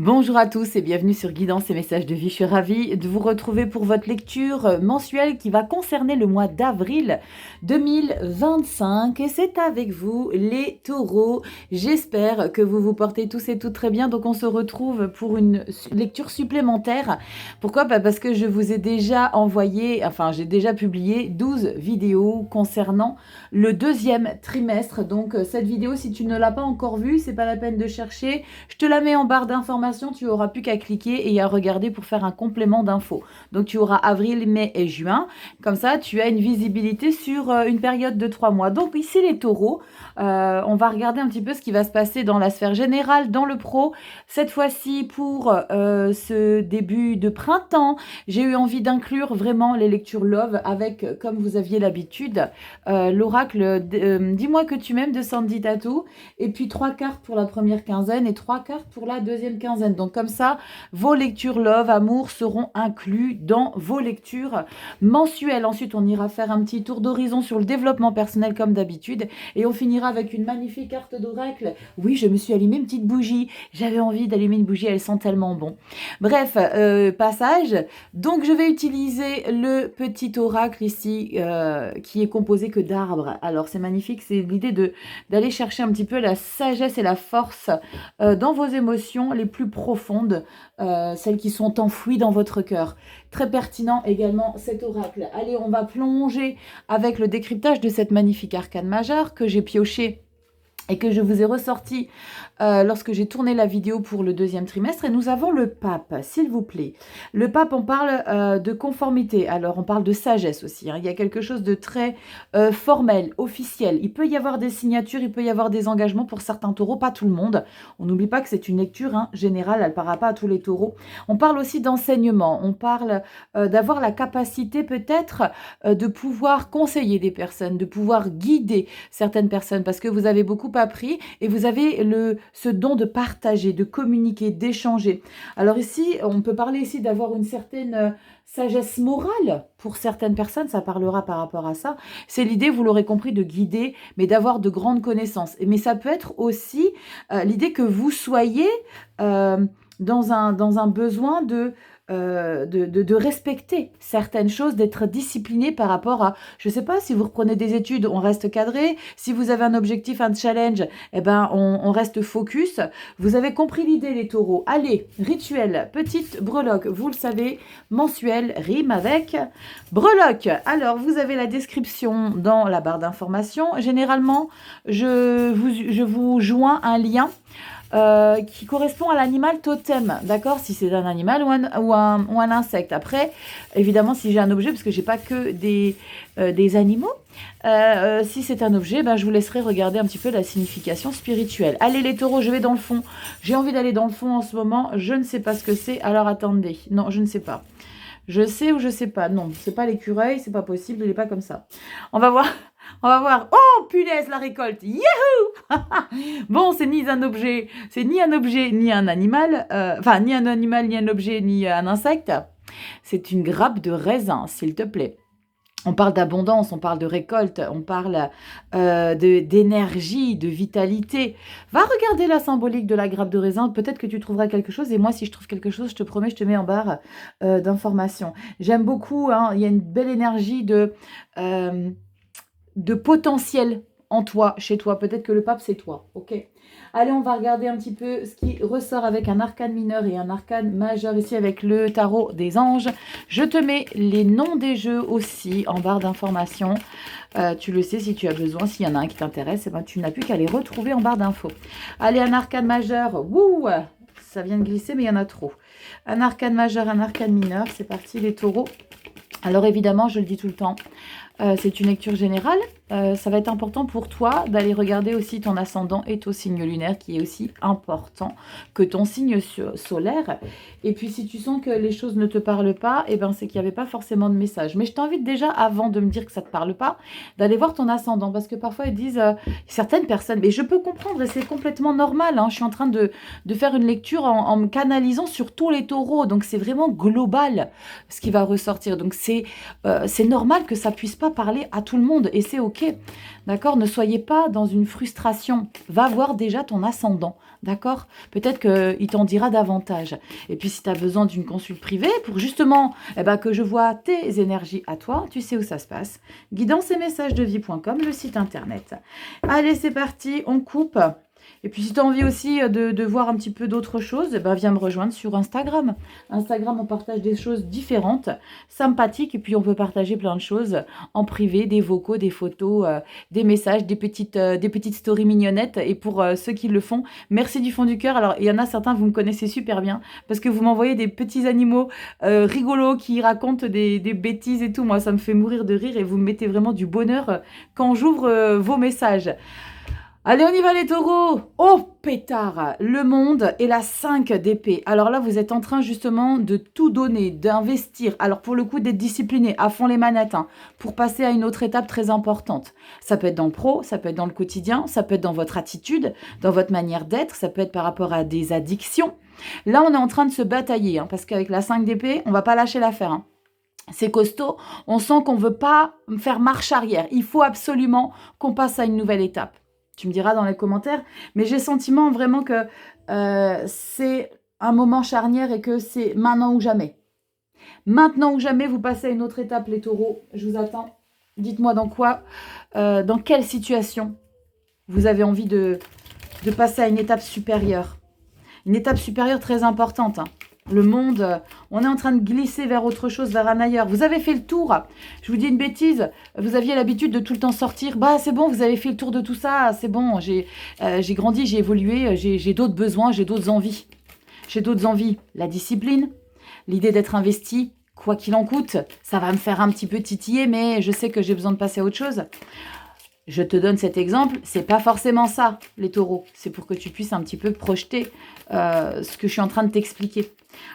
Bonjour à tous et bienvenue sur Guidance et Messages de vie. Je suis ravie de vous retrouver pour votre lecture mensuelle qui va concerner le mois d'avril 2025. Et c'est avec vous les taureaux. J'espère que vous vous portez tous et toutes très bien. Donc on se retrouve pour une lecture supplémentaire. Pourquoi? Parce que je vous ai déjà envoyé, j'ai déjà publié 12 vidéos concernant le deuxième trimestre. Donc cette vidéo, si tu ne l'as pas encore vue, c'est pas la peine de chercher. Je te la mets en barre d'informations, tu n'auras plus qu'à cliquer et à regarder pour faire un complément d'infos. Donc tu auras avril, mai et juin. Comme ça, tu as une visibilité sur une période de 3 mois. Donc ici les taureaux, on va regarder un petit peu ce qui va se passer dans la sphère générale, dans le pro. Cette fois-ci, pour ce début de printemps, j'ai eu envie d'inclure vraiment les lectures love avec, comme vous aviez l'habitude, l'oracle Dis-moi que tu m'aimes de Sandy Tattoo. Et puis 3 cartes pour la première quinzaine et 3 cartes pour la deuxième quinzaine. Donc comme ça, vos lectures love, amour seront inclus dans vos lectures mensuelles. Ensuite, on ira faire un petit tour d'horizon sur le développement personnel comme d'habitude. Et on finira avec une magnifique carte d'oracle. Oui, je me suis allumé une petite bougie. J'avais envie d'allumer une bougie, elle sent tellement bon. Bref, passage. Donc je vais utiliser le petit oracle ici qui est composé que d'arbres. Alors c'est magnifique, c'est l'idée d'aller chercher un petit peu la sagesse et la force dans vos émotions les plus profondes, celles qui sont enfouies dans votre cœur. Très pertinent également cet oracle. Allez, on va plonger avec le décryptage de cette magnifique arcane majeure que j'ai pioché et que je vous ai ressorti lorsque j'ai tourné la vidéo pour le deuxième trimestre. Et nous avons le pape, s'il vous plaît. Le pape, on parle de conformité. Alors, on parle de sagesse aussi. Hein. Il y a quelque chose de très formel, officiel. Il peut y avoir des signatures, il peut y avoir des engagements pour certains taureaux, pas tout le monde. On n'oublie pas que c'est une lecture générale, elle ne parlera pas à tous les taureaux. On parle aussi d'enseignement. On parle d'avoir la capacité peut-être de pouvoir conseiller des personnes, de pouvoir guider certaines personnes, parce que vous avez beaucoup appris et vous avez ce don de partager, de communiquer, d'échanger. Alors ici, on peut parler ici d'avoir une certaine sagesse morale pour certaines personnes, ça parlera par rapport à ça. C'est l'idée, vous l'aurez compris, de guider, mais d'avoir de grandes connaissances. Mais ça peut être aussi l'idée que vous soyez dans un besoin de respecter certaines choses, d'être discipliné par rapport à, je ne sais pas, si vous reprenez des études, on reste cadré, si vous avez un objectif, un challenge, eh ben on reste focus. Vous avez compris l'idée les taureaux. Allez, rituel, petite breloque, vous le savez, mensuel, rime avec breloque. Alors, vous avez la description dans la barre d'information. Généralement, je vous joins un lien qui correspond à l'animal totem, d'accord? Si c'est un animal ou un insecte. Après, évidemment, si j'ai un objet, parce que j'ai pas que des animaux, si c'est un objet, je vous laisserai regarder un petit peu la signification spirituelle. Allez les taureaux, je vais dans le fond. J'ai envie d'aller dans le fond en ce moment. Je ne sais pas ce que c'est. Alors attendez. Non, je ne sais pas. Je sais ou je sais pas. Non, c'est pas l'écureuil, c'est pas possible, il n'est pas comme ça. On va voir. On va voir. Oh, punaise, la récolte. Youhou. Bon, c'est ni un objet, ni un animal. Ni un animal, ni un objet, ni un insecte. C'est une grappe de raisin, s'il te plaît. On parle d'abondance, on parle de récolte, on parle d'énergie, de vitalité. Va regarder la symbolique de la grappe de raisin, peut-être que tu trouveras quelque chose. Et moi, si je trouve quelque chose, je te promets, je te mets en barre d'informations. J'aime beaucoup, il y a une belle énergie de potentiel en toi, chez toi. Peut-être que le pape, c'est toi, ok? Allez, on va regarder un petit peu ce qui ressort avec un arcane mineur et un arcane majeur ici avec le tarot des anges. Je te mets les noms des jeux aussi en barre d'informations. Tu le sais si tu as besoin, s'il y en a un qui t'intéresse, tu n'as plus qu'à les retrouver en barre d'infos. Allez, un arcane majeur, wouh, ça vient de glisser mais il y en a trop. Un arcane majeur, un arcane mineur, c'est parti les taureaux. Alors évidemment, je le dis tout le temps, c'est une lecture générale. Ça va être important pour toi d'aller regarder aussi ton ascendant et ton signe lunaire qui est aussi important que ton signe solaire. Et puis si tu sens que les choses ne te parlent pas, c'est qu'il n'y avait pas forcément de message. Mais je t'invite déjà, avant de me dire que ça ne te parle pas, d'aller voir ton ascendant. Parce que parfois ils disent, certaines personnes, mais je peux comprendre et c'est complètement normal. Je suis en train de faire une lecture en me canalisant sur tous les taureaux. Donc c'est vraiment global ce qui va ressortir. Donc c'est normal que ça ne puisse pas pas parler à tout le monde et c'est ok. D'accord? Ne soyez pas dans une frustration. Va voir déjà ton ascendant. D'accord? Peut-être qu'il t'en dira davantage. Et puis, si tu as besoin d'une consulte privée pour justement que je vois tes énergies à toi, tu sais où ça se passe. Guidance et messages de vie.com, le site internet. Allez, c'est parti, on coupe. Et puis, si tu as envie aussi de voir un petit peu d'autres choses, viens me rejoindre sur Instagram. Instagram, on partage des choses différentes, sympathiques, et puis on peut partager plein de choses en privé, des vocaux, des photos, des messages, des petites stories mignonnettes. Et pour ceux qui le font, merci du fond du cœur. Alors, il y en a certains, vous me connaissez super bien, parce que vous m'envoyez des petits animaux rigolos qui racontent des bêtises et tout. Moi, ça me fait mourir de rire et vous me mettez vraiment du bonheur quand j'ouvre vos messages. Allez, on y va les taureaux. Oh, pétard, le monde et la 5 d'épée. Alors là, vous êtes en train justement de tout donner, d'investir. Alors pour le coup, d'être discipliné, à fond les manettes, pour passer à une autre étape très importante. Ça peut être dans le pro, ça peut être dans le quotidien, ça peut être dans votre attitude, dans votre manière d'être, ça peut être par rapport à des addictions. Là, on est en train de se batailler, parce qu'avec la 5 d'épée, on va pas lâcher l'affaire. C'est costaud, on sent qu'on ne veut pas faire marche arrière. Il faut absolument qu'on passe à une nouvelle étape. Tu me diras dans les commentaires, mais j'ai le sentiment vraiment que c'est un moment charnière et que c'est maintenant ou jamais. Maintenant ou jamais, vous passez à une autre étape, les taureaux. Je vous attends. Dites-moi dans quelle situation vous avez envie de passer à une étape supérieure. Une étape supérieure très importante. Le monde, on est en train de glisser vers autre chose, vers un ailleurs. Vous avez fait le tour. Je vous dis une bêtise. Vous aviez l'habitude de tout le temps sortir. C'est bon, vous avez fait le tour de tout ça. C'est bon, j'ai grandi, j'ai évolué, j'ai d'autres besoins, j'ai d'autres envies. J'ai d'autres envies. La discipline, l'idée d'être investi, quoi qu'il en coûte. Ça va me faire un petit peu titiller, mais je sais que j'ai besoin de passer à autre chose. Je te donne cet exemple, c'est pas forcément ça, les taureaux. C'est pour que tu puisses un petit peu projeter ce que je suis en train de t'expliquer.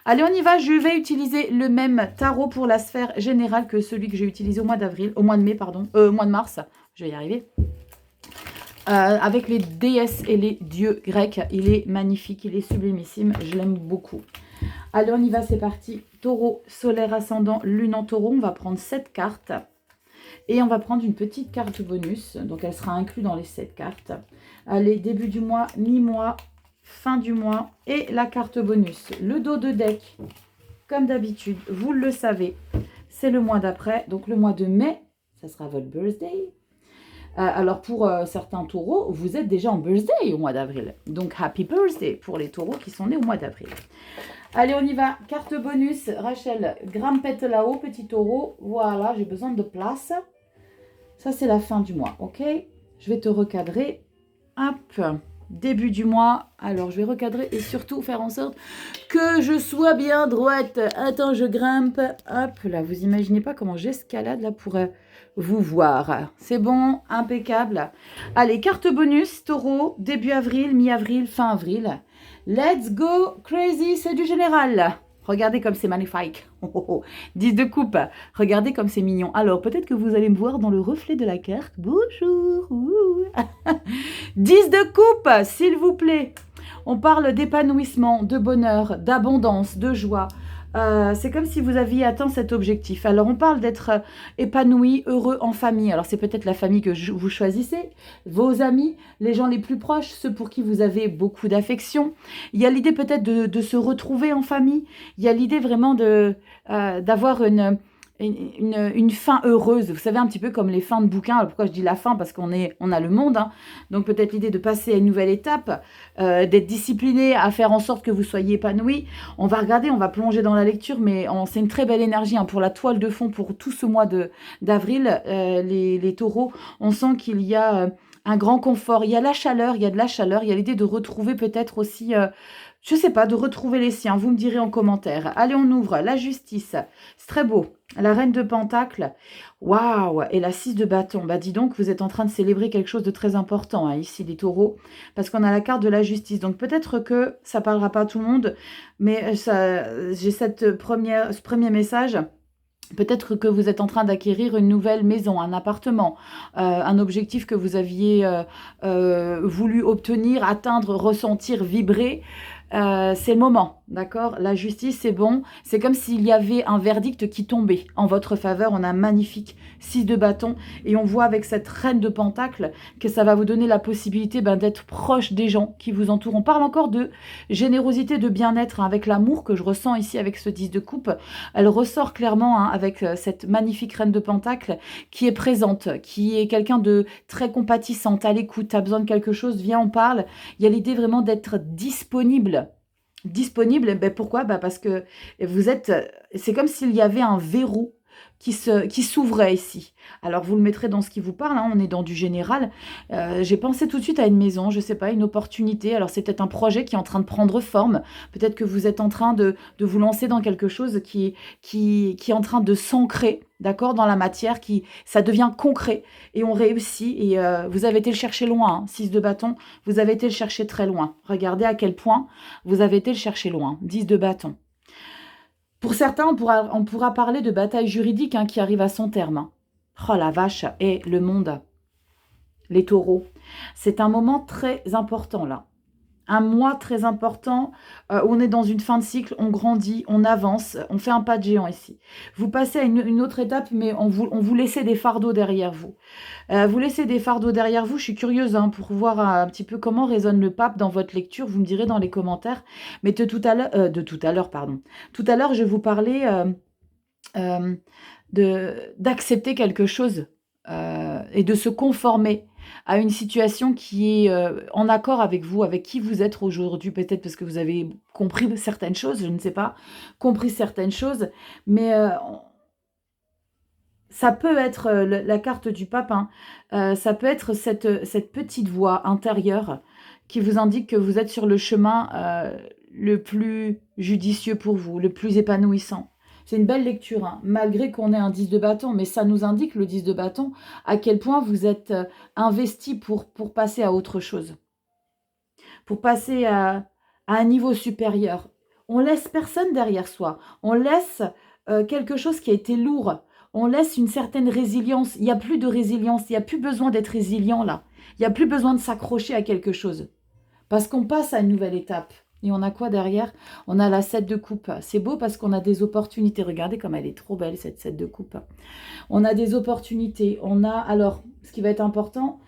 Allez, on y va. Je vais utiliser le même tarot pour la sphère générale que celui que j'ai utilisé au mois de mars. Je vais y arriver. Avec les déesses et les dieux grecs. Il est magnifique, il est sublimissime. Je l'aime beaucoup. Allez, on y va, c'est parti. Taureau, solaire, ascendant, lune en taureau. On va prendre 7 cartes. Et on va prendre une petite carte bonus. Donc, elle sera inclue dans les 7 cartes. Allez, début du mois, mi-mois, fin du mois et la carte bonus. Le dos de deck, comme d'habitude, vous le savez, c'est le mois d'après. Donc, le mois de mai, ça sera votre birthday. Alors, pour certains taureaux, vous êtes déjà en birthday au mois d'avril. Donc, happy birthday pour les taureaux qui sont nés au mois d'avril. Allez, on y va. Carte bonus. Rachel, grimpette là-haut, petit taureau. Voilà, j'ai besoin de place. Ça, c'est la fin du mois, ok? Je vais te recadrer. Hop, début du mois. Alors, je vais recadrer et surtout faire en sorte que je sois bien droite. Attends, je grimpe. Hop, là, vous imaginez pas comment j'escalade là pour vous voir. C'est bon, impeccable. Allez, carte bonus, taureau, début avril, mi-avril, fin avril. Let's go crazy, c'est du général. Regardez comme c'est magnifique. 10 de coupe. Regardez comme c'est mignon. Alors, peut-être que vous allez me voir dans le reflet de la carte. Bonjour. 10 de coupe, s'il vous plaît. On parle d'épanouissement, de bonheur, d'abondance, de joie. C'est comme si vous aviez atteint cet objectif. Alors, on parle d'être épanoui, heureux en famille. Alors, c'est peut-être la famille que vous choisissez, vos amis, les gens les plus proches, ceux pour qui vous avez beaucoup d'affection. Il y a l'idée peut-être de se retrouver en famille. Il y a l'idée vraiment d'avoir une fin heureuse. Vous savez, un petit peu comme les fins de bouquins. Alors, pourquoi je dis la fin? Parce qu'on a le monde. Donc, peut-être l'idée de passer à une nouvelle étape, d'être discipliné, à faire en sorte que vous soyez épanoui. On va regarder, on va plonger dans la lecture, mais c'est une très belle énergie pour la toile de fond pour tout ce mois d'avril. Les taureaux, on sent qu'il y a un grand confort. Il y a la chaleur, il y a de la chaleur. Il y a l'idée de retrouver peut-être aussi... je ne sais pas, de retrouver les siens. Vous me direz en commentaire. Allez, on ouvre la justice. C'est très beau. La reine de Pentacle. Waouh! Et la 6 de bâton. Dis donc, vous êtes en train de célébrer quelque chose de très important ici, les taureaux. Parce qu'on a la carte de la justice. Donc peut-être que ça ne parlera pas à tout le monde. Mais j'ai ce premier message. Peut-être que vous êtes en train d'acquérir une nouvelle maison, un appartement, un objectif que vous aviez voulu obtenir, atteindre, ressentir, vibrer. c'est le moment, d'accord? La justice, c'est bon. C'est comme s'il y avait un verdict qui tombait en votre faveur. On a un magnifique 6 de bâton. Et on voit avec cette reine de pentacle que ça va vous donner la possibilité d'être proche des gens qui vous entourent. On parle encore de générosité, de bien-être, hein, avec l'amour que je ressens ici avec ce 10 de coupe. Elle ressort clairement, hein, avec cette magnifique reine de pentacle qui est présente, qui est quelqu'un de très compatissante, à l'écoute. Tu as besoin de quelque chose, viens, on parle. Il y a l'idée vraiment d'être disponible. Disponible, pourquoi? Parce que vous êtes, c'est comme s'il y avait un verrou qui s'ouvrait ici. Alors, vous le mettrez dans ce qui vous parle, hein, on est dans du général. J'ai pensé tout de suite à une maison, je ne sais pas, une opportunité. Alors, c'est peut-être un projet qui est en train de prendre forme. Peut-être que vous êtes en train de vous lancer dans quelque chose qui est en train de s'ancrer, d'accord, dans la matière, ça devient concret. Et on réussit. Et vous avez été le chercher loin, hein, 6 de bâton. Vous avez été le chercher très loin. Regardez à quel point vous avez été le chercher loin. 10 de bâton. Pour certains, on pourra parler de bataille juridique, hein, qui arrive à son terme, hein. Oh la vache, et le monde, les taureaux. C'est un moment très important là. Un mois très important, on est dans une fin de cycle, on grandit, on avance, on fait un pas de géant ici. Vous passez à une autre étape, mais on vous laissez des fardeaux derrière vous. Vous laissez des fardeaux derrière vous, je suis curieuse, hein, pour voir un petit peu comment résonne le pape dans votre lecture, vous me direz dans les commentaires. Mais de tout à l'heure, pardon. Tout à l'heure, je vous parlais d'accepter quelque chose et de se conformer à une situation qui est en accord avec vous, avec qui vous êtes aujourd'hui, peut-être parce que vous avez compris certaines choses, je ne sais pas, compris certaines choses, mais ça peut être la carte du pape, hein, ça peut être cette petite voix intérieure qui vous indique que vous êtes sur le chemin le plus judicieux pour vous, le plus épanouissant. C'est une belle lecture, hein, malgré qu'on ait un 10 de bâton, mais ça nous indique, le 10 de bâton, à quel point vous êtes investi pour passer à autre chose, pour passer à un niveau supérieur. On laisse personne derrière soi, on laisse quelque chose qui a été lourd, on laisse une certaine résilience. Il n'y a plus de résilience, il n'y a plus besoin d'être résilient là, il n'y a plus besoin de s'accrocher à quelque chose, parce qu'on passe à une nouvelle étape. Et on a quoi derrière? On a la 7 de coupe. C'est beau parce qu'on a des opportunités. Regardez comme elle est trop belle, cette 7 de coupe. On a des opportunités. On a, alors, ce qui va être important,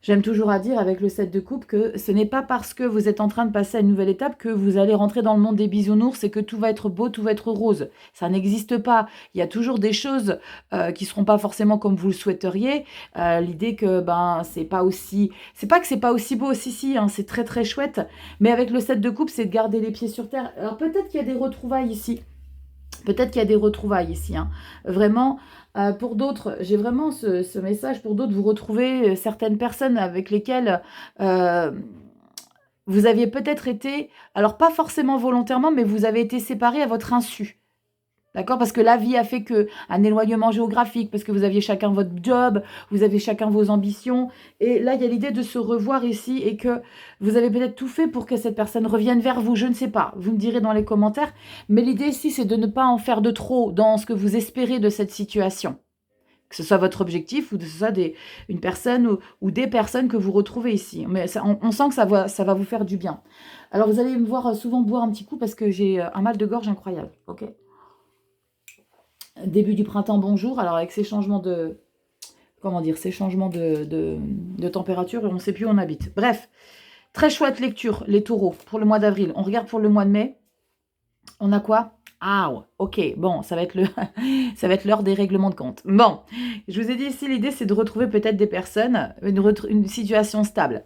j'aime toujours à dire avec le 7 de coupe que ce n'est pas parce que vous êtes en train de passer à une nouvelle étape que vous allez rentrer dans le monde des bisounours et que tout va être beau, tout va être rose. Ça n'existe pas. Il y a toujours des choses qui ne seront pas forcément comme vous le souhaiteriez. L'idée que c'est pas aussi... C'est pas que c'est pas aussi beau, si, hein, c'est très très chouette. Mais avec le 7 de coupe, c'est de garder les pieds sur terre. Alors peut-être qu'il y a des retrouvailles ici. Peut-être qu'il y a des retrouvailles ici, hein. Vraiment, pour d'autres, j'ai vraiment ce message. Pour d'autres, vous retrouvez certaines personnes avec lesquelles vous aviez peut-être été, alors pas forcément volontairement, mais vous avez été séparés à votre insu. D'accord? Parce que la vie a fait un éloignement géographique, parce que vous aviez chacun votre job, vous avez chacun vos ambitions. Et là, il y a l'idée de se revoir ici et que vous avez peut-être tout fait pour que cette personne revienne vers vous. Je ne sais pas. Vous me direz dans les commentaires. Mais l'idée ici, c'est de ne pas en faire de trop dans ce que vous espérez de cette situation. Que ce soit votre objectif ou que ce soit une personne ou des personnes que vous retrouvez ici. Mais ça, on sent que ça va vous faire du bien. Alors, vous allez me voir souvent boire un petit coup parce que j'ai un mal de gorge incroyable. Ok? Début du printemps, bonjour. Alors avec ces changements de... Comment dire? Ces changements de température, on ne sait plus où on habite. Bref, très chouette lecture, les taureaux, pour le mois d'avril. On regarde pour le mois de mai. On a quoi? Ah, ok, bon, ça va être ça va être l'heure des règlements de compte. Bon, je vous ai dit ici, l'idée, c'est de retrouver peut-être des personnes, une situation stable.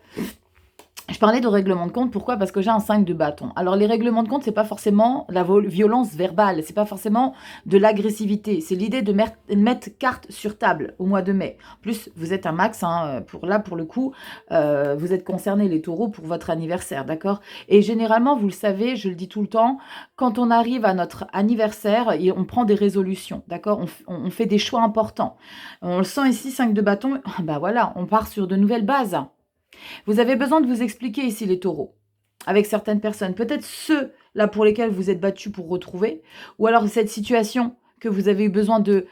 Je parlais de règlement de compte, pourquoi? Parce que j'ai un 5 de bâton. Alors les règlements de compte, c'est pas forcément la violence verbale, c'est pas forcément de l'agressivité, c'est l'idée de mettre carte sur table au mois de mai. En plus, vous êtes un max, hein, pour le coup, vous êtes concernés les taureaux pour votre anniversaire, d'accord? Et généralement, vous le savez, je le dis tout le temps, quand on arrive à notre anniversaire, on prend des résolutions, d'accord? On fait des choix importants. On le sent ici, 5 de bâton, bah voilà, on part sur de nouvelles bases. Vous avez besoin de vous expliquer ici, les taureaux, avec certaines personnes. Peut-être ceux-là pour lesquels vous êtes battus pour retrouver, ou alors cette situation que vous avez eu besoin de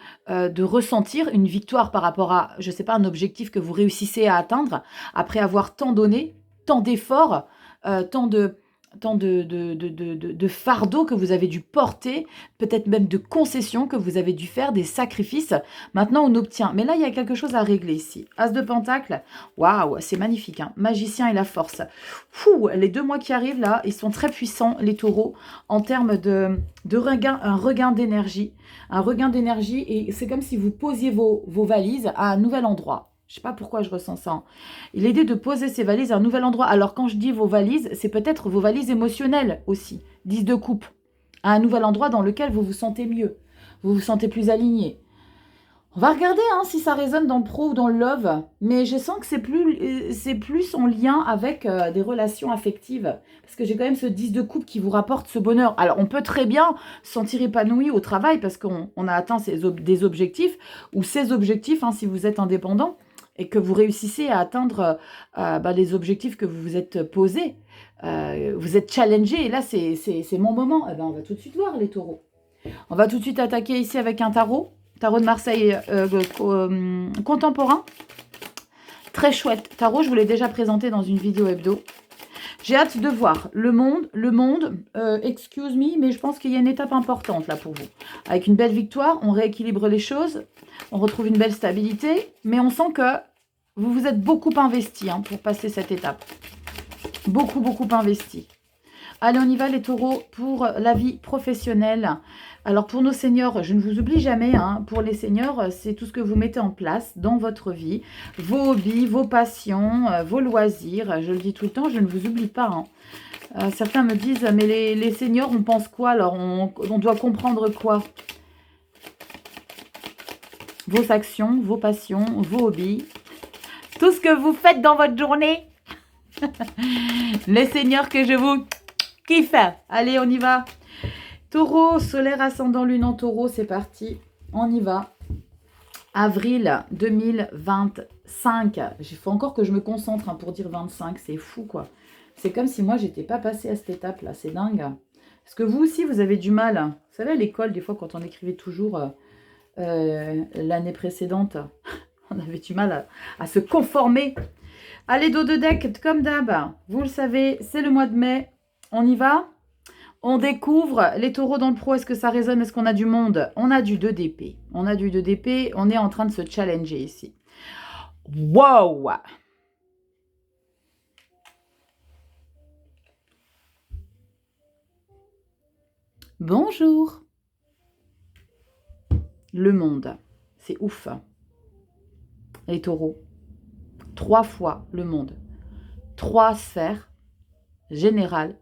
ressentir, une victoire par rapport à, je ne sais pas, un objectif que vous réussissez à atteindre, après avoir tant donné, tant d'efforts, tant de tant de fardeaux que vous avez dû porter, peut-être même de concessions que vous avez dû faire, des sacrifices. Maintenant, on obtient. Mais là, il y a quelque chose à régler ici. As de Pentacle, waouh, c'est magnifique. Hein. Magicien et la force. Fou, les 2 mois qui arrivent, là, ils sont très puissants, les taureaux, en termes de regain, un regain d'énergie. Un regain d'énergie, et c'est comme si vous posiez vos valises à un nouvel endroit. Je ne sais pas pourquoi je ressens ça. Hein. L'idée de poser ses valises à un nouvel endroit. Alors, quand je dis vos valises, c'est peut-être vos valises émotionnelles aussi. 10 de coupe. À un nouvel endroit dans lequel vous vous sentez mieux. Vous vous sentez plus aligné. On va regarder hein, si ça résonne dans le pro ou dans le love. Mais je sens que c'est plus en lien avec des relations affectives. Parce que j'ai quand même ce 10 de coupe qui vous rapporte ce bonheur. Alors, on peut très bien se sentir épanoui au travail parce qu'on a atteint des objectifs. Ou ces objectifs, hein, si vous êtes indépendant. Et que vous réussissez à atteindre les objectifs que vous vous êtes posés. Vous êtes challengé et là, c'est mon moment. Eh ben, on va tout de suite voir les taureaux. On va tout de suite attaquer ici avec un tarot. Tarot de Marseille contemporain. Très chouette. Tarot, je vous l'ai déjà présenté dans une vidéo hebdo. J'ai hâte de voir le monde, excuse me, mais je pense qu'il y a une étape importante là pour vous. Avec une belle victoire, on rééquilibre les choses, on retrouve une belle stabilité, mais on sent que vous vous êtes beaucoup investi hein, pour passer cette étape. Beaucoup, beaucoup investi. Allez, on y va les taureaux pour la vie professionnelle. Alors pour nos seniors, je ne vous oublie jamais. Hein, pour les seniors, c'est tout ce que vous mettez en place dans votre vie. Vos hobbies, vos passions, vos loisirs. Je le dis tout le temps, je ne vous oublie pas. Hein. Certains me disent, mais les seniors, on pense quoi? Alors on doit comprendre quoi? Vos actions, vos passions, vos hobbies. Tout ce que vous faites dans votre journée. Les seniors que je vous kiffe. Allez, on y va. Taureau, solaire, ascendant, lune en taureau, c'est parti. On y va. Avril 2025. Il faut encore que je me concentre hein, pour dire 25. C'est fou, quoi. C'est comme si moi, j'étais pas passée à cette étape-là. C'est dingue. Est-ce que vous aussi, vous avez du mal? Vous savez, à l'école, des fois, quand on écrivait toujours l'année précédente, on avait du mal à se conformer. Allez, dos de deck, comme d'hab. Vous le savez, c'est le mois de mai. On y va. On découvre les taureaux dans le pro. Est-ce que ça résonne? Est-ce qu'on a du monde? On a du 2 d'épée. On a du 2 d'épée. On est en train de se challenger ici. Wow! Bonjour. Le monde. C'est ouf. Les taureaux. 3 fois le monde. 3 sphères. Générales.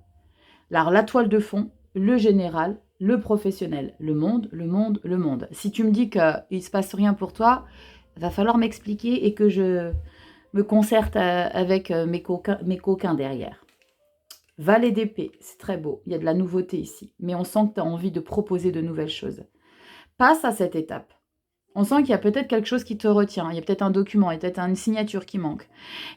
Alors, la toile de fond, le général, le professionnel, le monde, le monde, le monde. Si tu me dis qu'il ne se passe rien pour toi, il va falloir m'expliquer et que je me concerte avec mes coquins derrière. Valet d'épée, c'est très beau. Il y a de la nouveauté ici. Mais on sent que tu as envie de proposer de nouvelles choses. Passe à cette étape. On sent qu'il y a peut-être quelque chose qui te retient. Il y a peut-être un document, il y a peut-être une signature qui manque.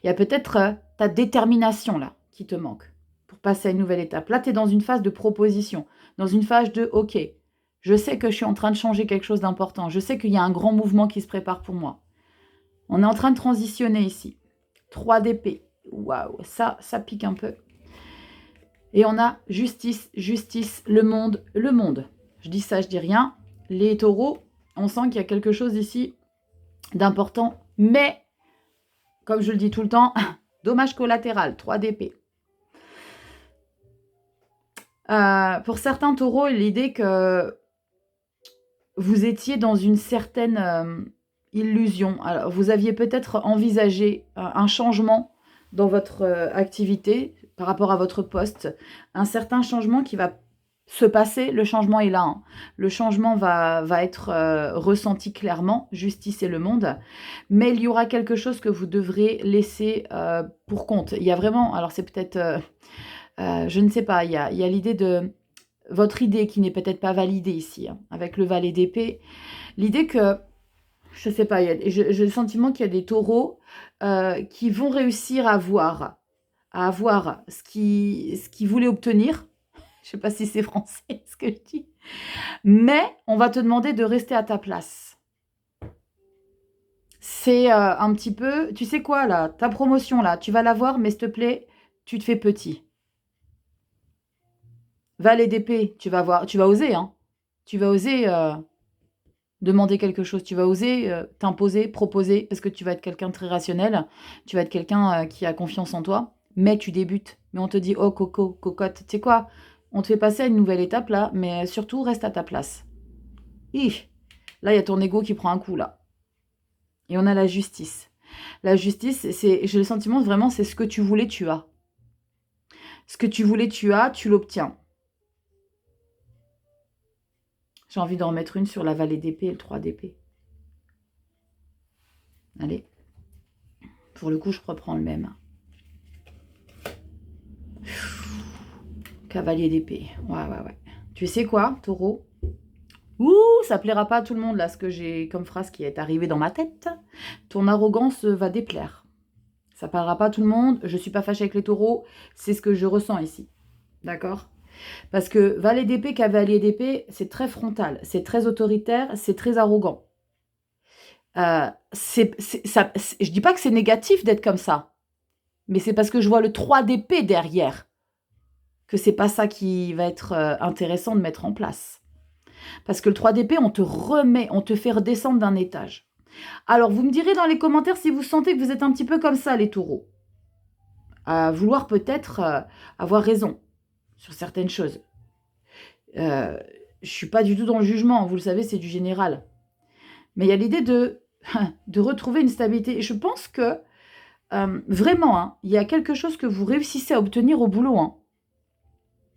Il y a peut-être ta détermination là qui te manque. Pour passer à une nouvelle étape. Là, tu es dans une phase de proposition, dans une phase de « Ok, je sais que je suis en train de changer quelque chose d'important. Je sais qu'il y a un grand mouvement qui se prépare pour moi. » On est en train de transitionner ici. 3 d'épée. Waouh, ça pique un peu. Et on a justice, justice, le monde, le monde. Je dis ça, je dis rien. Les taureaux, on sent qu'il y a quelque chose ici d'important. Mais, comme je le dis tout le temps, dommage collatéral, 3 d'épée. Pour certains taureaux, l'idée que vous étiez dans une certaine illusion. Alors, vous aviez peut-être envisagé un changement dans votre activité par rapport à votre poste. Un certain changement qui va se passer. Le changement est là. Hein. Le changement va être ressenti clairement. Justice et le monde. Mais il y aura quelque chose que vous devrez laisser pour compte. Il y a vraiment... Alors, c'est peut-être... je ne sais pas, il y a l'idée de votre idée qui n'est peut-être pas validée ici, hein, avec le valet d'épée. L'idée que, je ne sais pas, j'ai le sentiment qu'il y a des taureaux qui vont réussir à avoir ce qu'ils voulaient obtenir. Je ne sais pas si c'est français ce que je dis. Mais on va te demander de rester à ta place. C'est un petit peu, tu sais quoi là, ta promotion là, tu vas l'avoir, mais s'il te plaît, tu te fais petit. Valet d'épée, tu vas voir, tu vas oser, hein. Tu vas oser demander quelque chose, tu vas oser t'imposer, proposer, parce que tu vas être quelqu'un de très rationnel, tu vas être quelqu'un qui a confiance en toi, mais tu débutes. Mais on te dit, oh coco, cocotte, tu sais quoi, on te fait passer à une nouvelle étape là, mais surtout reste à ta place. Hi, là, il y a ton ego qui prend un coup là. Et on a la justice. La justice, j'ai le sentiment vraiment, c'est ce que tu voulais, tu as. Ce que tu voulais, tu as, tu l'obtiens. J'ai envie d'en remettre une sur la vallée d'épée et le 3 d'épée. Allez. Pour le coup, je reprends le même. Cavalier d'épée. Ouais. Tu sais quoi, taureau? Ouh, ça plaira pas à tout le monde, là, ce que j'ai comme phrase qui est arrivée dans ma tête. Ton arrogance va déplaire. Ça parlera pas à tout le monde. Je suis pas fâchée avec les taureaux. C'est ce que je ressens ici. D'accord? Parce que valet d'épée, cavalier d'épée, c'est très frontal, c'est très autoritaire, c'est très arrogant. Je dis pas que c'est négatif d'être comme ça, mais c'est parce que je vois le 3 d'épée derrière que c'est pas ça qui va être intéressant de mettre en place. Parce que le 3 d'épée, on te remet, on te fait redescendre d'un étage. Alors, vous me direz dans les commentaires si vous sentez que vous êtes un petit peu comme ça, les taureaux. À vouloir peut-être avoir raison sur certaines choses. Je suis pas du tout dans le jugement, vous le savez, c'est du général. Mais il y a l'idée de retrouver une stabilité. Et je pense que, vraiment, hein, il y a quelque chose que vous réussissez à obtenir au boulot. Hein.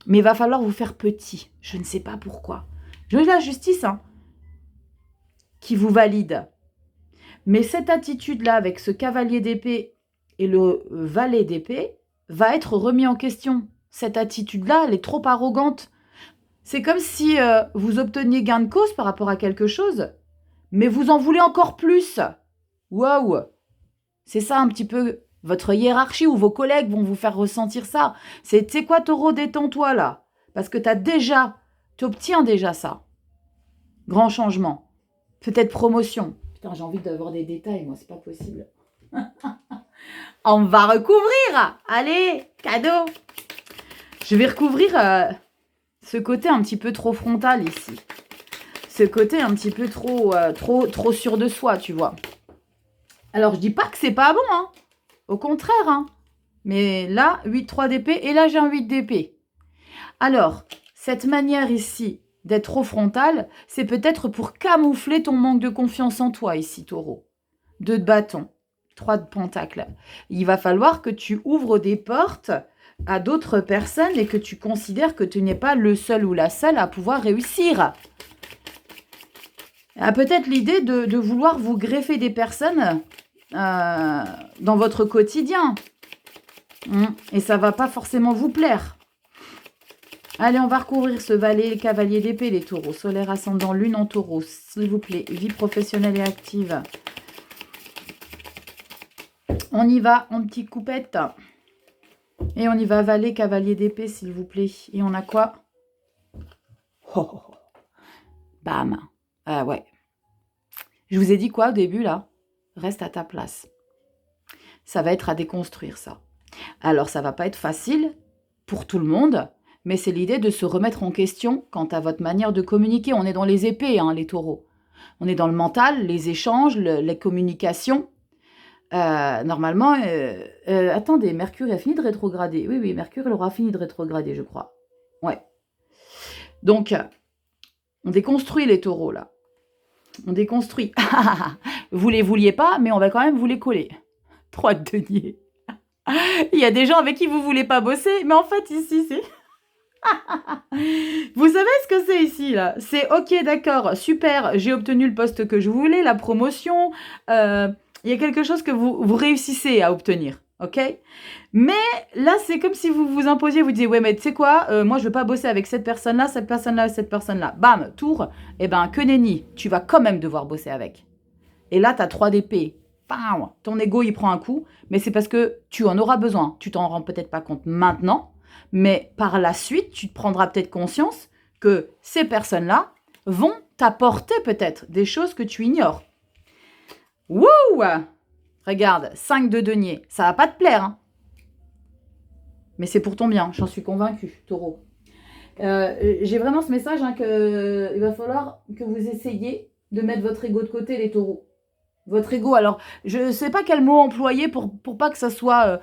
Mais il va falloir vous faire petit. Je ne sais pas pourquoi. J'ai la justice hein, qui vous valide. Mais cette attitude-là, avec ce cavalier d'épée et le valet d'épée, va être remis en question. Cette attitude-là, elle est trop arrogante. C'est comme si vous obteniez gain de cause par rapport à quelque chose, mais vous en voulez encore plus. Waouh! C'est ça un petit peu votre hiérarchie ou vos collègues vont vous faire ressentir ça. C'est, tu sais quoi, taureau, détends-toi là. Parce que tu obtiens déjà ça. Grand changement. Peut-être promotion. Putain, j'ai envie d'avoir des détails, moi, c'est pas possible. On va recouvrir. Allez, cadeau. Je vais recouvrir ce côté un petit peu trop frontal ici. Ce côté un petit peu trop sûr de soi, tu vois. Alors, je dis pas que c'est pas bon, hein. Au contraire, hein. Mais là, 8-3 d'épée, et là, j'ai un 8 d'épée. Alors, cette manière ici d'être trop frontal, c'est peut-être pour camoufler ton manque de confiance en toi ici, taureau. 2 de bâton, 3 de pentacle. Il va falloir que tu ouvres des portes à d'autres personnes et que tu considères que tu n'es pas le seul ou la seule à pouvoir réussir. Peut-être l'idée de vouloir vous greffer des personnes dans votre quotidien. Et ça va pas forcément vous plaire. Allez, on va recouvrir ce valet, le cavalier d'épée, les taureaux. Solaire ascendant, lune en taureau, s'il vous plaît. Vie professionnelle et active. On y va en petite coupette. Et on y va, valet, cavalier d'épée, s'il vous plaît. Et on a quoi? Oh. Bam. Ah ouais. Je vous ai dit quoi au début, là? Reste à ta place. Ça va être à déconstruire, ça. Alors, ça va pas être facile pour tout le monde, mais c'est l'idée de se remettre en question quant à votre manière de communiquer. On est dans les épées, hein, les taureaux. On est dans le mental, les échanges, les communications. Normalement, attendez, Mercure a fini de rétrograder. Oui, Mercure, elle aura fini de rétrograder, je crois. Ouais. Donc, on déconstruit les taureaux, là. On déconstruit. Vous les vouliez pas, mais on va quand même vous les coller. 3 de denier. Il y a des gens avec qui vous voulez pas bosser, mais en fait, ici, c'est... Vous savez ce que c'est ici, là? C'est ok, d'accord, super, j'ai obtenu le poste que je voulais, la promotion. Il y a quelque chose que vous réussissez à obtenir, ok? Mais là, c'est comme si vous vous imposiez, vous disiez, ouais, mais tu sais quoi, moi, je veux pas bosser avec cette personne-là, cette personne-là, cette personne-là. Bam, tour, eh ben, que nenni, tu vas quand même devoir bosser avec. Et là, t'as 3 d'épée. Ton ego, il prend un coup, mais c'est parce que tu en auras besoin. Tu t'en rends peut-être pas compte maintenant, mais par la suite, tu te prendras peut-être conscience que ces personnes-là vont t'apporter peut-être des choses que tu ignores. Wouh! Regarde, 5 de denier. Ça va pas te plaire, hein. Mais c'est pour ton bien, j'en suis convaincue, taureau. J'ai vraiment ce message hein, qu'il va falloir que vous essayiez de mettre votre ego de côté, les taureaux. Votre ego, alors, je ne sais pas quel mot employer pour pas que ça soit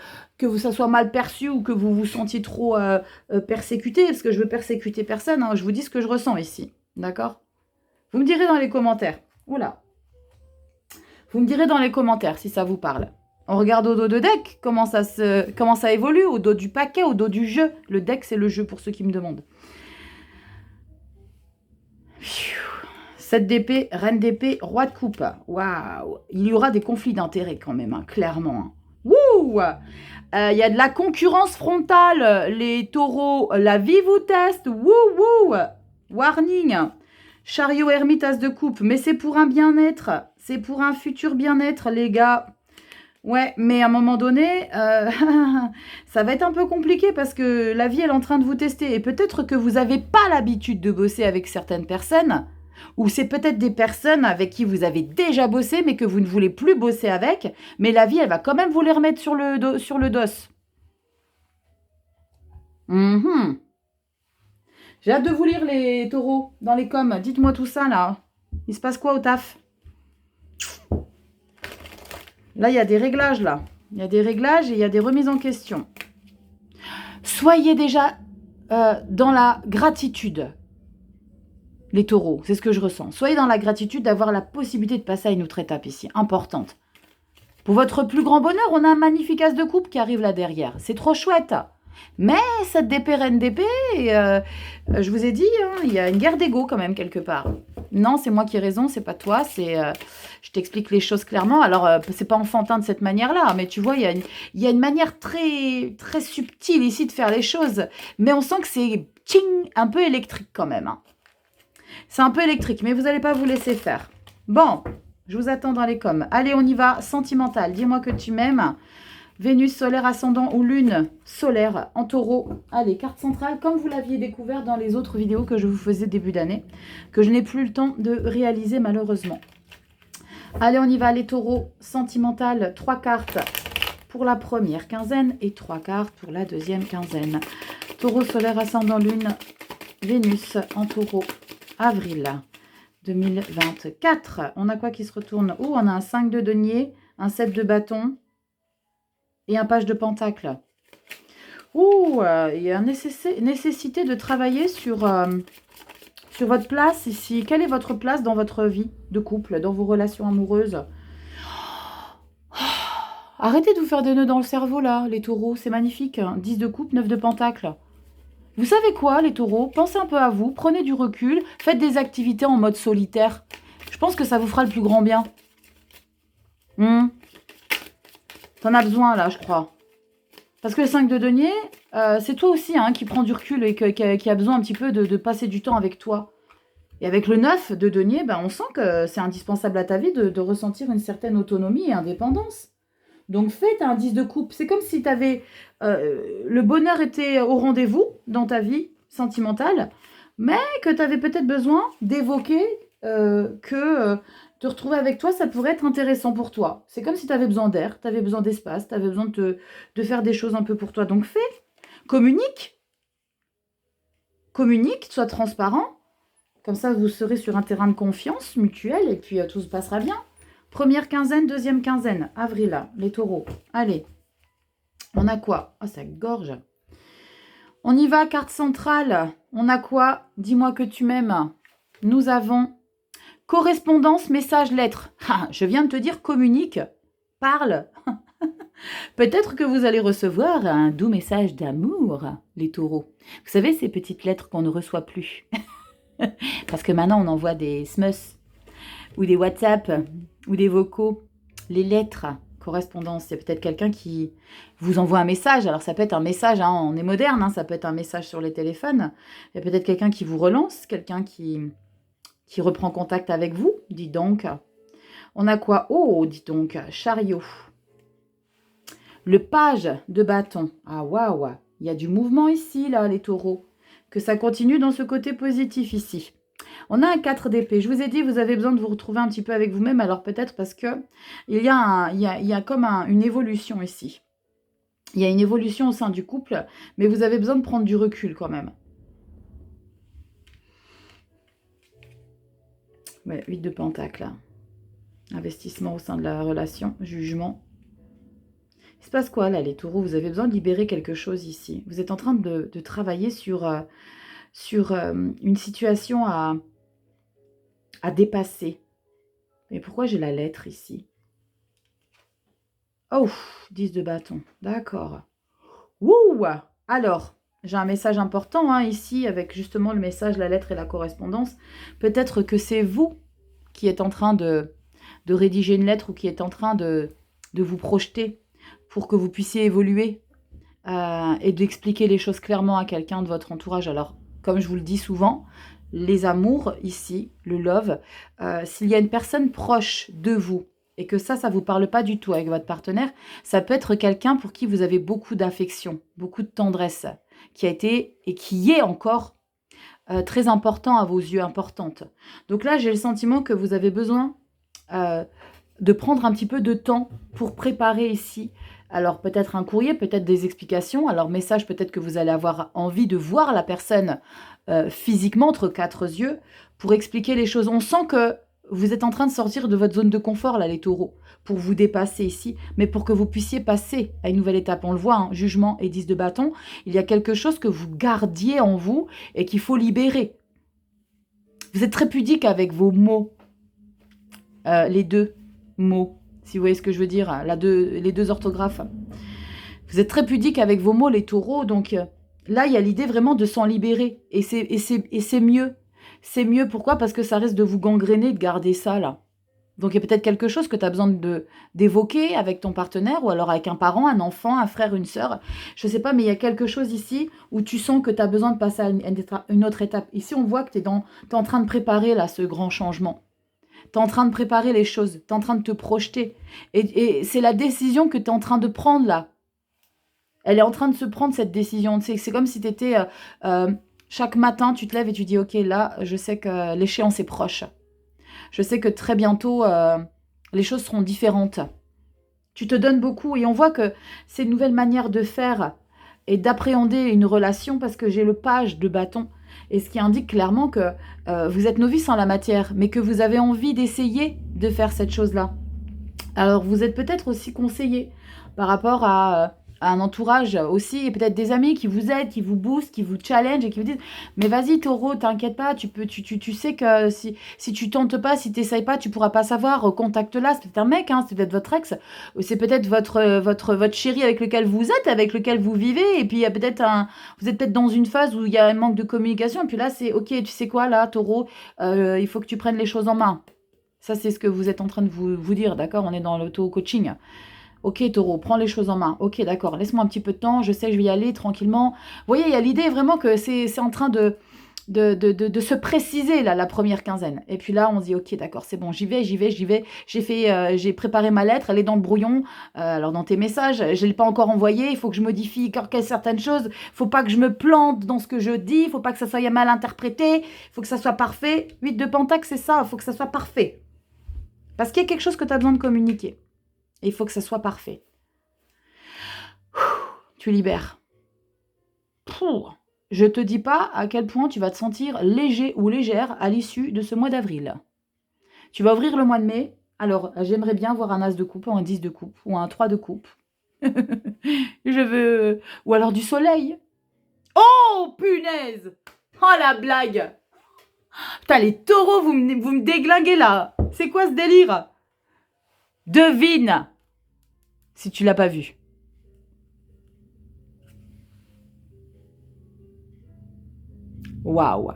mal perçu ou que vous vous sentiez trop persécuté, parce que je veux persécuter personne, hein, je vous dis ce que je ressens ici, d'accord? Vous me direz dans les commentaires. Oula. Vous me direz dans les commentaires si ça vous parle. On regarde au dos de deck, comment ça évolue, au dos du paquet, au dos du jeu. Le deck, c'est le jeu pour ceux qui me demandent. 7 d'épée, reine d'épée, roi de coupe. Waouh. Il y aura des conflits d'intérêts quand même, hein, clairement. Wouh. Il y a de la concurrence frontale, les taureaux. La vie vous teste. Wouh. Warning. Chariot, ermite, as de coupe. Mais c'est pour un bien-être. C'est pour un futur bien-être, les gars. Ouais, mais à un moment donné, ça va être un peu compliqué parce que la vie, elle est en train de vous tester. Et peut-être que vous n'avez pas l'habitude de bosser avec certaines personnes. Ou c'est peut-être des personnes avec qui vous avez déjà bossé, mais que vous ne voulez plus bosser avec. Mais la vie, elle va quand même vous les remettre sur le dos. J'ai hâte de vous lire, les taureaux, dans les coms. Dites-moi tout ça, là. Il se passe quoi au taf? Là, il y a des réglages, là. Il y a des réglages et il y a des remises en question. Soyez déjà dans la gratitude, les taureaux. C'est ce que je ressens. Soyez dans la gratitude d'avoir la possibilité de passer à une autre étape ici, importante. Pour votre plus grand bonheur, on a un magnifique as de coupe qui arrive là derrière. C'est trop chouette. Mais cette d'épée, reine d'épée, je vous ai dit, hein, il y a une guerre d'ego quand même quelque part. Non, c'est moi qui ai raison, c'est pas toi. Je t'explique les choses clairement. Alors, c'est pas enfantin de cette manière-là, mais tu vois, il y a une manière très, très subtile ici de faire les choses. Mais on sent que c'est un peu électrique quand même. Hein. C'est un peu électrique, mais vous n'allez pas vous laisser faire. Bon, je vous attends dans les coms. Allez, on y va. Sentimental, dis-moi que tu m'aimes. Vénus, solaire, ascendant ou lune solaire en taureau. Allez, carte centrale, comme vous l'aviez découvert dans les autres vidéos que je vous faisais début d'année, que je n'ai plus le temps de réaliser malheureusement. Allez, on y va, les taureaux. Sentimental, 3 cartes pour la première quinzaine et 3 cartes pour la deuxième quinzaine. Taureau, solaire, ascendant, lune, Vénus en taureau, avril 2024. On a quoi qui se retourne? Oh, on a un 5 de denier, un 7 de bâton. Et un page de pentacle. Ouh, il y a nécessité de travailler sur votre place ici. Quelle est votre place dans votre vie de couple, dans vos relations amoureuses? Arrêtez de vous faire des nœuds dans le cerveau, là, les taureaux. C'est magnifique. 10 de coupe, 9 de pentacle. Vous savez quoi, les taureaux? Pensez un peu à vous. Prenez du recul. Faites des activités en mode solitaire. Je pense que ça vous fera le plus grand bien. T'en as besoin, là, je crois. Parce que le 5 de denier, c'est toi aussi hein, qui prends du recul et qui a besoin un petit peu de passer du temps avec toi. Et avec le 9 de denier, on sent que c'est indispensable à ta vie de ressentir une certaine autonomie et indépendance. Donc, faites un 10 de coupe. C'est comme si le bonheur était au rendez-vous dans ta vie sentimentale, mais que tu avais peut-être besoin d'évoquer que... te retrouver avec toi, ça pourrait être intéressant pour toi. C'est comme si tu avais besoin d'air, tu avais besoin d'espace, tu avais besoin de faire des choses un peu pour toi. Donc fais, communique, sois transparent. Comme ça, vous serez sur un terrain de confiance mutuelle et puis tout se passera bien. Première quinzaine, deuxième quinzaine, avril, les taureaux. Allez, on a quoi? Oh, ça gorge. On y va, carte centrale. On a quoi? Dis-moi que tu m'aimes. Nous avons... correspondance, message, lettre. Ah, je viens de te dire communique, parle. Peut-être que vous allez recevoir un doux message d'amour, les taureaux. Vous savez, ces petites lettres qu'on ne reçoit plus. Parce que maintenant, on envoie des SMS ou des WhatsApp ou des vocaux. Les lettres, correspondance, il y a peut-être quelqu'un qui vous envoie un message. Alors, ça peut être un message, hein, on est moderne, hein, ça peut être un message sur les téléphones. Il y a peut-être quelqu'un qui vous relance, quelqu'un qui reprend contact avec vous, dis donc. On a quoi? Oh, dis donc, chariot. Le page de bâton. Ah, waouh, il y a du mouvement ici, là, les taureaux. Que ça continue dans ce côté positif ici. On a un 4 d'épée. Je vous ai dit, vous avez besoin de vous retrouver un petit peu avec vous-même. Alors peut-être parce que il y a comme une évolution ici. Il y a une évolution au sein du couple, mais vous avez besoin de prendre du recul quand même. Ouais, 8 de Pentacle. Investissement au sein de la relation, jugement. Il se passe quoi là, les taureaux? Vous avez besoin de libérer quelque chose ici. Vous êtes en train de travailler sur, une situation à dépasser. Mais pourquoi j'ai la lettre ici? Oh, 10 de bâton. D'accord. Wouh! Alors, j'ai un message important hein, ici, avec justement le message, la lettre et la correspondance. Peut-être que c'est vous qui êtes en train de rédiger une lettre ou qui êtes en train de vous projeter pour que vous puissiez évoluer et d'expliquer les choses clairement à quelqu'un de votre entourage. Alors, comme je vous le dis souvent, les amours ici, le love, s'il y a une personne proche de vous et que ça vous parle pas du tout avec votre partenaire, ça peut être quelqu'un pour qui vous avez beaucoup d'affection, beaucoup de tendresse, qui a été et qui est encore très important à vos yeux, importante. Donc là, j'ai le sentiment que vous avez besoin de prendre un petit peu de temps pour préparer ici. Alors peut-être un courrier, peut-être des explications. Alors message, peut-être que vous allez avoir envie de voir la personne physiquement entre quatre yeux pour expliquer les choses. On sent que vous êtes en train de sortir de votre zone de confort, là, les taureaux, pour vous dépasser ici, mais pour que vous puissiez passer à une nouvelle étape. On le voit, hein, jugement et 10 de bâton. Il y a quelque chose que vous gardiez en vous et qu'il faut libérer. Vous êtes très pudique avec vos mots, les deux mots, si vous voyez ce que je veux dire, les deux orthographes. Vous êtes très pudique avec vos mots, les taureaux, donc là, il y a l'idée vraiment de s'en libérer, et c'est mieux. C'est mieux, pourquoi? Parce que ça risque de vous gangréner de garder ça, là. Donc il y a peut-être quelque chose que tu as besoin d'évoquer avec ton partenaire, ou alors avec un parent, un enfant, un frère, une sœur. Je ne sais pas, mais il y a quelque chose ici où tu sens que tu as besoin de passer à une autre étape. Ici, on voit que tu es en train de préparer là, ce grand changement. Tu es en train de préparer les choses, tu es en train de te projeter. Et c'est la décision que tu es en train de prendre là. Elle est en train de se prendre cette décision. C'est comme si tu étais... chaque matin, tu te lèves et tu dis, ok, là, je sais que l'échéance est proche. Je sais que très bientôt, les choses seront différentes. Tu te donnes beaucoup et on voit que c'est une nouvelle manière de faire et d'appréhender une relation parce que j'ai le page de bâton. Et ce qui indique clairement que vous êtes novice en la matière, mais que vous avez envie d'essayer de faire cette chose-là. Alors, vous êtes peut-être aussi conseillé par rapport à un entourage aussi, et peut-être des amis qui vous aident, qui vous boostent, qui vous challengent et qui vous disent « Mais vas-y, taureau, t'inquiète pas, tu sais que si tu tentes pas, si t'essayes pas, tu pourras pas savoir, contacte-la. » C'est peut-être un mec, hein, c'est peut-être votre ex, c'est peut-être votre chéri avec lequel vous êtes, avec lequel vous vivez, et puis il y a peut-être vous êtes peut-être dans une phase où il y a un manque de communication, et puis là, c'est « Ok, tu sais quoi, là, taureau, il faut que tu prennes les choses en main. » Ça, c'est ce que vous êtes en train de vous dire, d'accord? On est dans l'auto-coaching. Ok, taureau, prends les choses en main. Ok, d'accord, laisse-moi un petit peu de temps, je sais que je vais y aller tranquillement. Vous voyez, il y a l'idée vraiment que c'est en train de se préciser, là, la première quinzaine. Et puis là, on se dit, ok, d'accord, c'est bon, j'y vais. J'ai préparé ma lettre, elle est dans le brouillon. Alors, dans tes messages, je ne l'ai pas encore envoyée, il faut que je modifie certaines choses. Il ne faut pas que je me plante dans ce que je dis, il ne faut pas que ça soit mal interprété, il faut que ça soit parfait. 8 de Pentacle, c'est ça, il faut que ça soit parfait. Parce qu'il y a quelque chose que tu as besoin de communiquer. Et il faut que ça soit parfait. Tu libères. Je ne te dis pas à quel point tu vas te sentir léger ou légère à l'issue de ce mois d'avril. Tu vas ouvrir le mois de mai. Alors, j'aimerais bien voir un as de coupe, ou un 10 de coupe, ou un 3 de coupe. Je veux... Ou alors du soleil. Oh, punaise! Oh, la blague! Putain, les taureaux, vous me déglinguez là. C'est quoi ce délire? Devine si tu l'as pas vu. Waouh.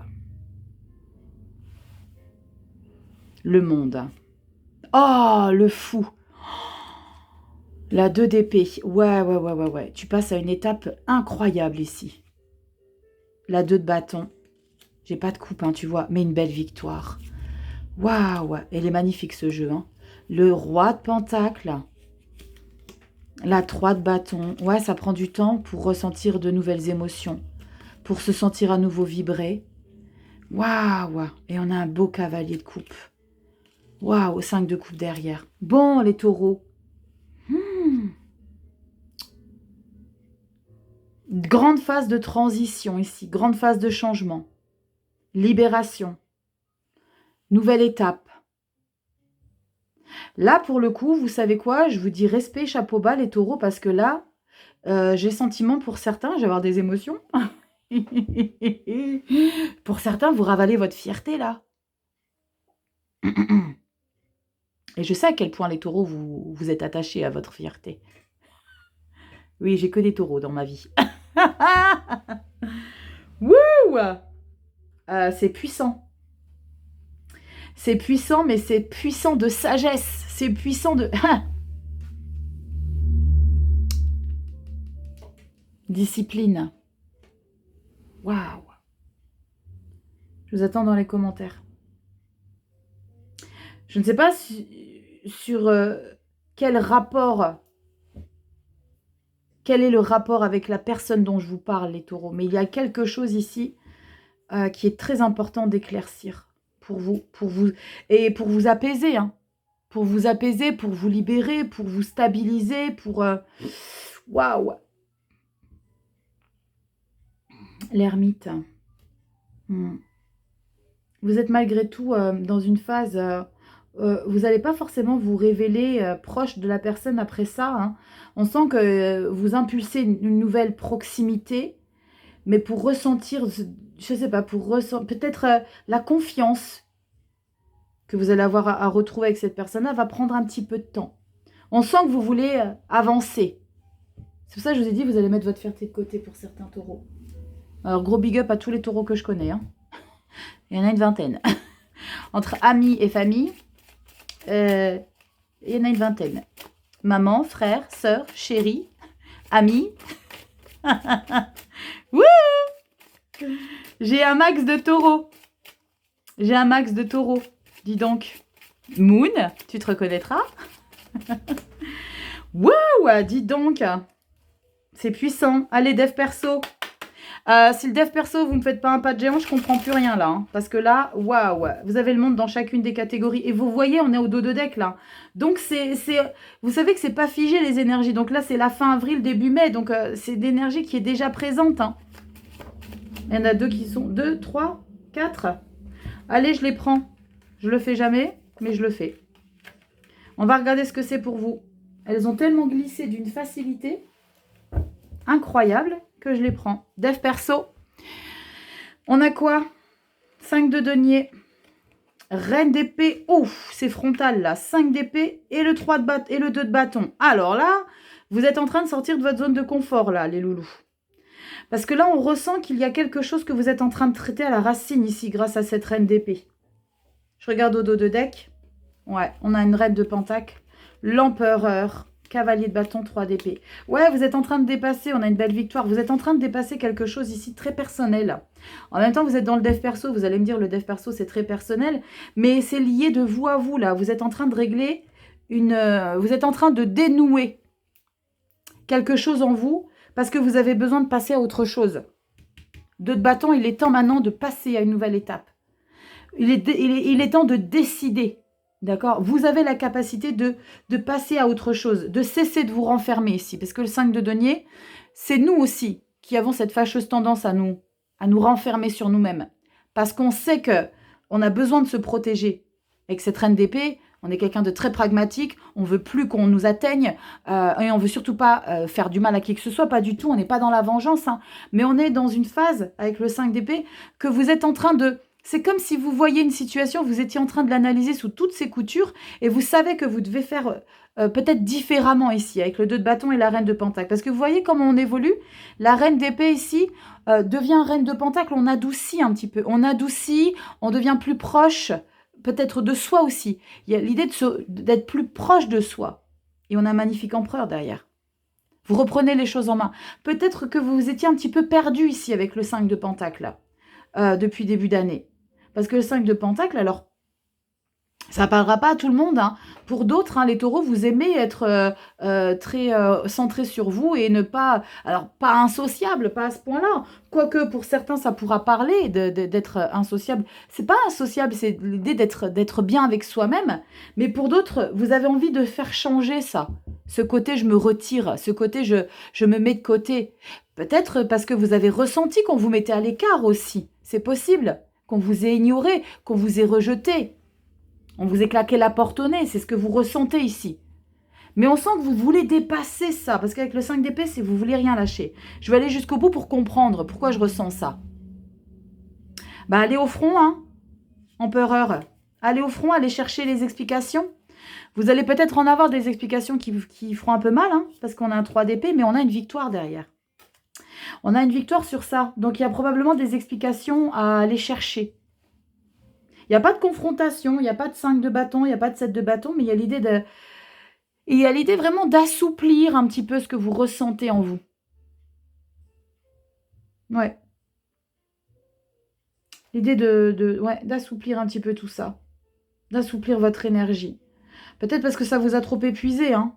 Le monde. Oh, le fou. La 2 d'épée. Ouais. Tu passes à une étape incroyable ici. La 2 de bâton. J'ai pas de coupe, hein, tu vois, mais une belle victoire. Waouh. Elle est magnifique, ce jeu. Hein. Le roi de pentacle. La 3 de bâton. Ouais, ça prend du temps pour ressentir de nouvelles émotions. Pour se sentir à nouveau vibrer. Waouh. Et on a un beau cavalier de coupe. Waouh, 5 de coupe derrière. Bon, les taureaux. Grande phase de transition ici. Grande phase de changement. Libération. Nouvelle étape. Là, pour le coup, vous savez quoi? Je vous dis respect, chapeau bas, les taureaux, parce que là, j'ai sentiment pour certains, je vais avoir des émotions. Pour certains, vous ravalez votre fierté, là. Et je sais à quel point les taureaux, vous êtes attachés à votre fierté. Oui, j'ai que des taureaux dans ma vie. Wouh! C'est puissant. C'est puissant, mais c'est puissant de sagesse. C'est puissant de... Discipline. Waouh! Je vous attends dans les commentaires. Je ne sais pas sur quel rapport... Quel est le rapport avec la personne dont je vous parle, les taureaux? Mais il y a quelque chose ici qui est très important d'éclaircir pour vous et pour vous apaiser, hein. Pour vous apaiser, pour vous libérer, pour vous stabiliser, pour... Waouh! L'ermite. Vous êtes malgré tout dans une phase... vous n'allez pas forcément vous révéler proche de la personne après ça, hein. On sent que vous impulsez une nouvelle proximité, mais pour ressentir, je ne sais pas, pour ressentir peut-être la confiance que vous allez avoir à retrouver avec cette personne-là va prendre un petit peu de temps. On sent que vous voulez avancer. C'est pour ça que je vous ai dit, vous allez mettre votre fierté de côté pour certains taureaux. Alors, gros big up à tous les taureaux que je connais, hein. Il y en a une vingtaine. Entre amis et famille, il y en a une vingtaine. Maman, frère, sœur, chérie, ami. Wouh! J'ai un max de taureaux. J'ai un max de taureaux. Dis donc. Moon, tu te reconnaîtras? Wouh! Dis donc. C'est puissant. Allez, dev perso. Si le dev perso, vous ne me faites pas un pas de géant, je comprends plus rien là. Hein, parce que là, waouh, vous avez le monde dans chacune des catégories. Et vous voyez, on est au dos de deck là. Donc, vous savez que c'est pas figé les énergies. Donc là, c'est la fin avril, début mai. Donc, c'est d'énergie qui est déjà présente. Hein. Il y en a deux qui sont... 2, 3, 4. Allez, je les prends. Je le fais jamais, mais je le fais. On va regarder ce que c'est pour vous. Elles ont tellement glissé d'une facilité incroyable que je les prends. Dev perso. On a quoi? 5 de denier. Reine d'épée. Ouf, c'est frontal là. 5 d'épée et le 3 de et le 2 de bâton. Alors là, vous êtes en train de sortir de votre zone de confort là, les loulous. Parce que là, on ressent qu'il y a quelque chose que vous êtes en train de traiter à la racine ici grâce à cette reine d'épée. Je regarde au dos de deck. Ouais, on a une reine de pentacle. L'empereur. Cavalier de bâton, 3 d'épée. Ouais, vous êtes en train de dépasser, on a une belle victoire. Vous êtes en train de dépasser quelque chose ici très personnel. En même temps, vous êtes dans le dev perso. Vous allez me dire, le dev perso, c'est très personnel. Mais c'est lié de vous à vous, là. Vous êtes en train de régler vous êtes en train de dénouer quelque chose en vous parce que vous avez besoin de passer à autre chose. 2 de bâton, il est temps maintenant de passer à une nouvelle étape. Il est temps de décider. D'accord? Vous avez la capacité de passer à autre chose, de cesser de vous renfermer ici. Parce que le 5 de denier, c'est nous aussi qui avons cette fâcheuse tendance à nous renfermer sur nous-mêmes. Parce qu'on sait qu'on a besoin de se protéger. Avec cette reine d'épée, on est quelqu'un de très pragmatique, on veut plus qu'on nous atteigne, et on veut surtout pas faire du mal à qui que ce soit, pas du tout, on n'est pas dans la vengeance, hein, mais on est dans une phase, avec le 5 d'épée, que vous êtes en train de... C'est comme si vous voyez une situation, vous étiez en train de l'analyser sous toutes ses coutures, et vous savez que vous devez faire peut-être différemment ici, avec le 2 de bâton et la reine de pentacle. Parce que vous voyez comment on évolue. La reine d'épée ici devient reine de pentacle, on adoucit un petit peu, on adoucit, on devient plus proche, peut-être de soi aussi. Il y a l'idée d'être plus proche de soi. Et on a un magnifique empereur derrière. Vous reprenez les choses en main. Peut-être que vous étiez un petit peu perdu ici avec le 5 de pentacle, depuis début d'année. Parce que le 5 de pentacle, alors, ça ne parlera pas à tout le monde. Hein. Pour d'autres, hein, les taureaux, vous aimez être très centrés sur vous et ne pas... Alors, pas insociable, pas à ce point-là. Quoique, pour certains, ça pourra parler d'être insociable. C'est pas insociable, c'est l'idée d'être bien avec soi-même. Mais pour d'autres, vous avez envie de faire changer ça. Ce côté, je me retire. Ce côté, je me mets de côté. Peut-être parce que vous avez ressenti qu'on vous mettait à l'écart aussi. C'est possible. Qu'on vous ait ignoré, qu'on vous ait rejeté. On vous a claqué la porte au nez, c'est ce que vous ressentez ici. Mais on sent que vous voulez dépasser ça, parce qu'avec le 5 d'épée, c'est vous voulez rien lâcher. Je vais aller jusqu'au bout pour comprendre pourquoi je ressens ça. Bah, allez au front, hein, empereur. Allez au front, allez chercher les explications. Vous allez peut-être en avoir des explications qui feront un peu mal, hein, parce qu'on a un 3 d'épée, mais on a une victoire derrière. On a une victoire sur ça. Donc, il y a probablement des explications à aller chercher. Il n'y a pas de confrontation, il n'y a pas de 5 de bâton, il n'y a pas de 7 de bâton, mais il y a l'idée de... il y a l'idée vraiment d'assouplir un petit peu ce que vous ressentez en vous. Ouais. L'idée d'assouplir un petit peu tout ça. D'assouplir votre énergie. Peut-être parce que ça vous a trop épuisé, hein.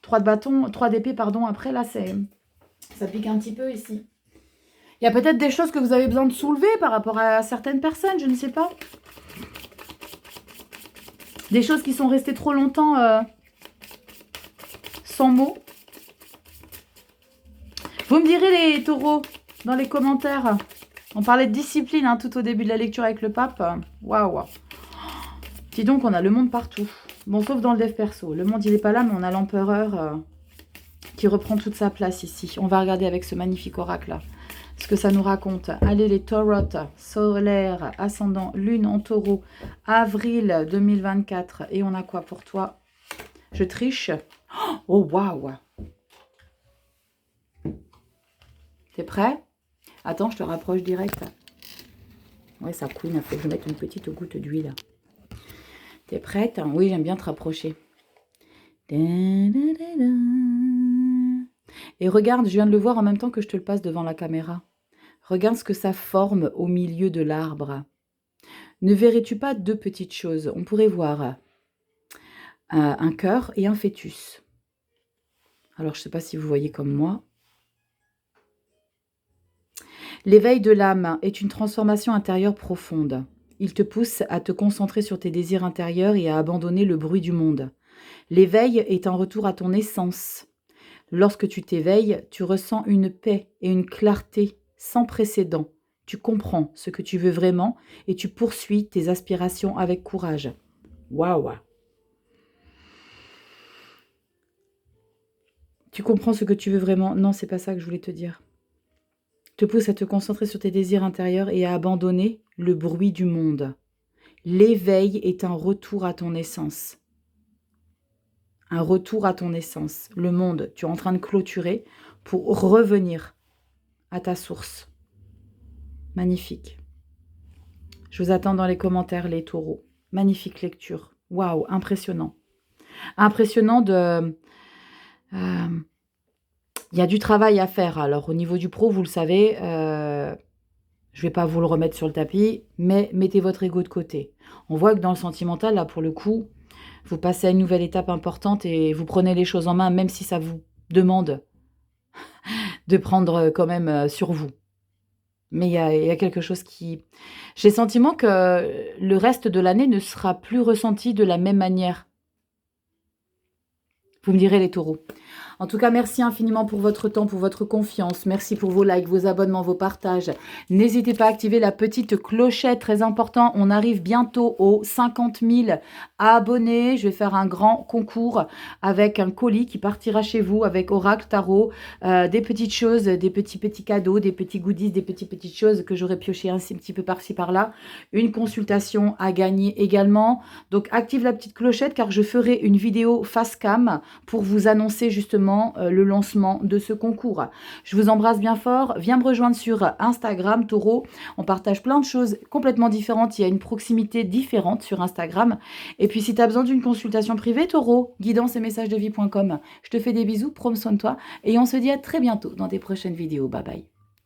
3 de bâton, 3 d'épée, pardon, après, là, ça pique un petit peu ici. Il y a peut-être des choses que vous avez besoin de soulever par rapport à certaines personnes, je ne sais pas. Des choses qui sont restées trop longtemps sans mots. Vous me direz, les taureaux, dans les commentaires. On parlait de discipline hein, tout au début de la lecture avec le pape. Waouh. Dis donc, on a le monde partout. Bon, sauf dans le dev perso. Le monde, il n'est pas là, mais on a l'empereur qui reprend toute sa place ici. On va regarder avec ce magnifique oracle-là ce que ça nous raconte. Allez, les taurotes, solaire, ascendant, lune en taureau, avril 2024. Et on a quoi pour toi? Je triche. Oh, waouh. T'es prêt? Attends, je te rapproche direct. Ouais, ça couine. Il faut que je mette une petite goutte d'huile. T'es prête? Oui, j'aime bien te rapprocher. Et regarde, je viens de le voir en même temps que je te le passe devant la caméra. Regarde ce que ça forme au milieu de l'arbre. Ne verrais-tu pas deux petites choses? On pourrait voir un cœur et un fœtus. Alors, je ne sais pas si vous voyez comme moi. L'éveil de l'âme est une transformation intérieure profonde. Il te pousse à te concentrer sur tes désirs intérieurs et à abandonner le bruit du monde. L'éveil est un retour à ton essence. Lorsque tu t'éveilles, tu ressens une paix et une clarté sans précédent. Tu comprends ce que tu veux vraiment et tu poursuis tes aspirations avec courage. Waouh! Tu comprends ce que tu veux vraiment? Non, c'est pas ça que je voulais te dire. Te pousse à te concentrer sur tes désirs intérieurs et à abandonner le bruit du monde. L'éveil est un retour à ton essence. Un retour à ton essence. Le monde, tu es en train de clôturer pour revenir à ta source. Magnifique. Je vous attends dans les commentaires, les taureaux. Magnifique lecture. Waouh, impressionnant. Impressionnant de... Il y a du travail à faire. Alors, au niveau du pro, vous le savez, je ne vais pas vous le remettre sur le tapis, mais mettez votre ego de côté. On voit que dans le sentimental, là, pour le coup, vous passez à une nouvelle étape importante et vous prenez les choses en main, même si ça vous demande de prendre quand même sur vous. Mais il y a quelque chose qui... J'ai le sentiment que le reste de l'année ne sera plus ressenti de la même manière. Vous me direz, les taureaux. En tout cas, merci infiniment pour votre temps, pour votre confiance. Merci pour vos likes, vos abonnements, vos partages. N'hésitez pas à activer la petite clochette, très important. On arrive bientôt aux 50 000 abonnés. Je vais faire un grand concours avec un colis qui partira chez vous avec Oracle Tarot. Des petites choses, des petits cadeaux, des petits goodies, des petites choses que j'aurais pioché un petit peu par-ci par-là. Une consultation à gagner également. Donc, active la petite clochette car je ferai une vidéo face cam pour vous annoncer justement le lancement de ce concours. Je vous embrasse bien fort. Viens me rejoindre sur Instagram, Taureau. On partage plein de choses complètement différentes. Il y a une proximité différente sur Instagram. Et puis, si tu as besoin d'une consultation privée, Taureau, guidance et messages de vie.com. Je te fais des bisous, prends soin de toi. Et on se dit à très bientôt dans des prochaines vidéos. Bye bye.